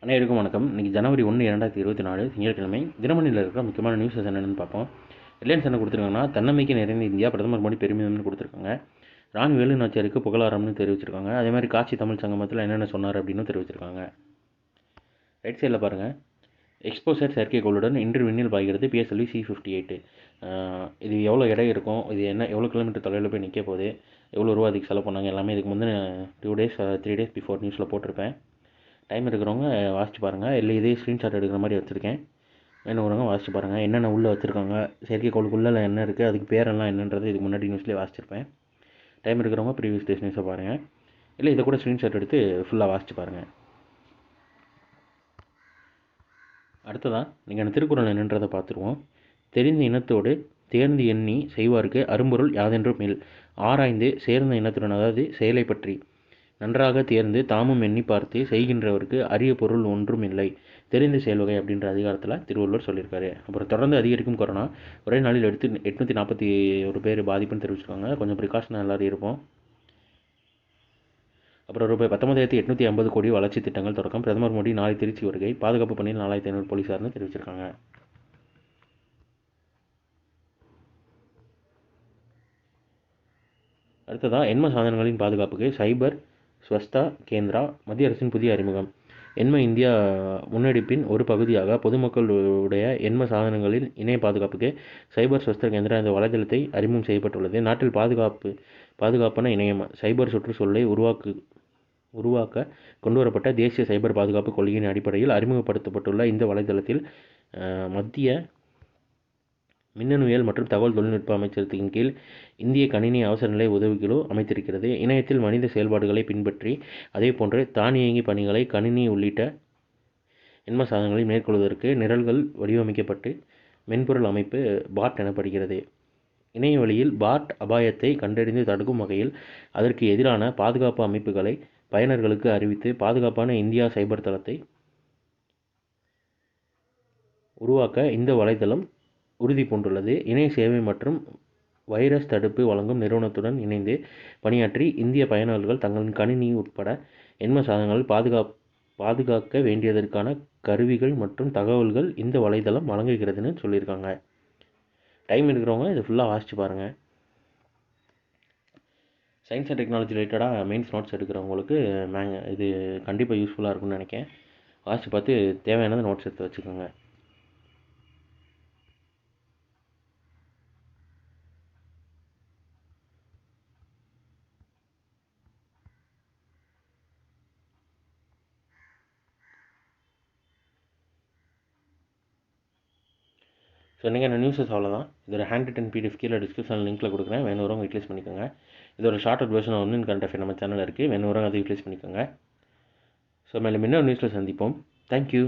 அனைவருக்கும் வணக்கம். இன்றைக்கி ஜனவரி 1, 2024 திங்கட்கிழமை. தினமணியில் இருக்கிற முக்கியமான நியூஸஸ் என்னென்னு பார்ப்போம். ஹெட்லைன்ஸ் என்ன கொடுத்துருக்காங்கன்னா, தன்னம்பிக்கை நிறைந்த இந்தியா, பிரதமர் மோடி பெருமிதம்னு கொடுத்துருக்காங்க. ராணி வேலு நாச்சியாருக்கு புகழாரம்னு தெரிவிச்சிருக்காங்க. அதே மாதிரி காட்சி தமிழ் சங்கமத்தில் என்னென்ன சொன்னார் அப்படின்னு தெரிவிச்சிருக்காங்க. ரைட் சைடில் பாருங்கள், எக்ஸ்போசர் செயற்கைக்கோளுடன் இன்று விண்ணில் பாய்கிறது PSLV C-58. இது எவ்வளோ எடை இருக்கும், இது என்ன எவ்வளோ கிலோமீட்டர் தொலைவில் போய் நிற்க போகுது, எவ்வளோ ரூபா அதுக்கு செலவு பண்ணாங்க, எல்லாமே இதுக்கு முந்தின 2 days 3 days பிஃபோர் நியூஸில் போட்டிருப்பேன். டைம் இருக்கிறவங்க வாசிச்சு பாருங்கள். இல்லை இதே ஸ்க்ரீன்ஷாட் எடுக்கிற மாதிரி வச்சுருக்கேன், வேணுங்கிறவங்க வாசிச்சு பாருங்கள். என்னென்ன உள்ளே வச்சுருக்காங்க, செயற்கைக்கோளுக்குள்ளே என்ன இருக்குது, அதுக்கு பேரெல்லாம் என்னன்றது இதுக்கு முன்னாடி நியூஸ்லேயே வாசிச்சிருப்பேன். டைம் இருக்கிறவங்க ப்ரீவியஸ் டேஸ் நியூஸை பாருங்கள். இல்லை இதை கூட ஸ்க்ரீன்ஷாட் எடுத்து ஃபுல்லாக வாசிச்சு பாருங்கள். அடுத்ததான் நீங்கள் திருக்குறள் என்னன்றதை பார்த்துருவோம். தெரிந்த இனத்தோடு தேர்ந்து எண்ணி செய்வார்க்கு அரும்பொருள் யாதென்றும் மேல் ஆராய்ந்து சேர்ந்த இனத்துடன், அதாவது செயலை பற்றி நன்றாக தேர்ந்து தாமும் எண்ணி பார்த்து செய்கின்றவருக்கு அரிய பொருள் ஒன்றும் இல்லை, தெரிந்து செயல்வகை அப்படின்ற அதிகாரத்தில் திருவள்ளுவர் சொல்லியிருக்காரு. அப்புறம் தொடர்ந்து அதிகரிக்கும் கொரோனா, ஒரே நாளில் 841 பேர் பாதிப்புன்னு தெரிவிச்சிருக்காங்க. கொஞ்சம் ப்ரிகாஷனாக எல்லோரும் இருப்போம். அப்புறம் ரூபாய் 19,850 கோடி வளர்ச்சி திட்டங்கள் தொடக்கம், பிரதமர் மோடி நாளை திருச்சி வருகை, பாதுகாப்பு பணியில் 4,500 போலீஸார்னு தெரிவிச்சிருக்காங்க. அடுத்ததாக எண்ம சாதனங்களின் பாதுகாப்புக்கு சைபர் ஸ்வஸ்தா கேந்திரா, மத்திய அரசின் புதிய அறிமுகம். எண்ம இந்தியா முன்னெடுப்பின் ஒரு பகுதியாக பொதுமக்களுடைய எண்ம சாதனங்களின் இணைய பாதுகாப்புக்கு சைபர் ஸ்வஸ்தா கேந்திரா என்ற வலைதளத்தை அறிமுகம் செய்யப்பட்டுள்ளது. நாட்டில் பாதுகாப்பான இணையம் சைபர் சுற்றுச்சூழலை உருவாக்க கொண்டுவரப்பட்ட தேசிய சைபர் பாதுகாப்பு கொள்கையின் அடிப்படையில் அறிமுகப்படுத்தப்பட்டுள்ள இந்த வலைதளத்தில் மத்திய மின்னணுவியல் மற்றும் தகவல் தொழில்நுட்ப அமைச்சகத்தின் கீழ் இந்திய கணினி அவசரநிலை உதவிக்குழு அமைத்திருக்கிறது. இணையத்தில் மனித செயல்பாடுகளை பின்பற்றி அதேபோன்று தானியங்கி பணிகளை கணினி உள்ளிட்ட எண்ம சாதனங்களில் மேற்கொள்வதற்கு நிரல்கள் வடிவமைக்கப்பட்டு மென்பொருள் அமைப்பு பாட் எனப்படுகிறது. இணைய வழியில் பாட் அபாயத்தை கண்டறிந்து தடுக்கும் வகையில் அதற்கு எதிரான பாதுகாப்பு அமைப்புகளை பயனர்களுக்கு அறிவித்து பாதுகாப்பான இந்தியா சைபர் தளத்தை உருவாக்க இந்த வலைதளம் உறுதி பூண்டுள்ளது. இணைய சேவை மற்றும் வைரஸ் தடுப்பு வழங்கும் நிறுவனத்துடன் இணைந்து பணியாற்றி இந்திய பயனர்கள் தங்களின் கணினி உட்பட எண்ம சாதனங்கள் பாதுகாக்க வேண்டியதற்கான கருவிகள் மற்றும் தகவல்கள் இந்த வலைதளம் வழங்குகிறதுன்னு சொல்லியிருக்காங்க. டைம் இருக்கிறவங்க இது ஃபுல்லாக வாசித்து பாருங்கள். சயின்ஸ் அண்ட் டெக்னாலஜி ரிலேட்டடாக மெயின்ஸ் நோட்ஸ் எடுக்கிறவங்களுக்கு இது கண்டிப்பாக யூஸ்ஃபுல்லாக இருக்கும்னு நினைக்கிறேன். வாசித்து பார்த்து தேவையானதை நோட்ஸ் எடுத்து வச்சுக்கோங்க. ஸோ இன்றைக்கி நியூஸஸ் அவ்வளோதான். இதோட ஹேண்ட் ரிட்டன் PDF கீழே டிஸ்கிரிப்ஷன் லிங்க்கில் கொடுக்குறேன், வேணுறவங்க யூட்டிலைஸ் பண்ணிக்கோங்க. இதோட ஷார்ட் வெர்ஷன் ஒன்று கரண்ட் அஃபேர் நம்ம சேனலில் இருக்குது, வேணுறவங்க அதை யூட்டிலைஸ் பண்ணிக்கோங்க. ஸோ மேலே இன்னொரு நியூஸில் சந்திப்போம். தேங்க்யூ.